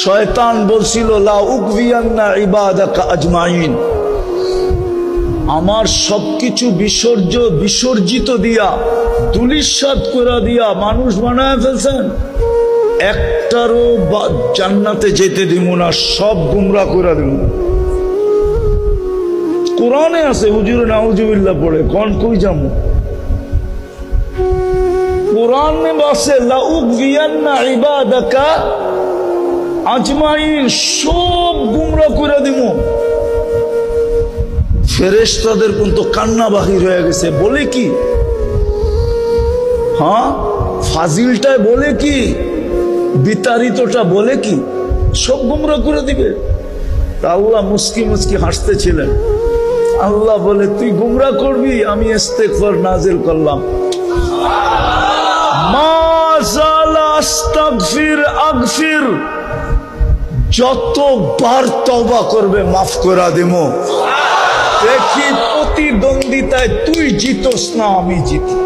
শয়তান বলছিল লা উগবিয়ান্না ইবাদাকা আজমাইন, আমার সবকিছু বিসর্জিত দিয়া ধূলিসাৎ করে দিয়া মানুষ বানায় ফেলছেন, একটারও জান্নাতে যেতে দিব না, সব গুমরা করে দিব। কোরআনে আছে, হুজুর নাউজুবিল্লাহ পড়ে কোন কই যাবো, কোরআনে আছে লা উগবিয়ান্না ইবাদাকা আজমাইন, সব গুমরা করে দিব। ফেরেশতাদের কিন্তু কান্না বাহির হয়ে গেছে। বলে কি? হ্যাঁ, ফাজিলটায় বলে কি, বিতাড়িতটা বলে কি, সব গুমরা করে দিবে। আল্লাহ মুস্কি মুস্কি হাসতেছিলেন। আল্লাহ বলে তুই গুমরা করবি, আমি ইস্তেগফার নাজিল করলাম। মা যালা আস্তাগফির আগফির, যতবার তওবা করবে মাফ করে দেব। দেখি প্রতিদ্বন্দ্বিতায় তুই জিতস না আমি জিতি।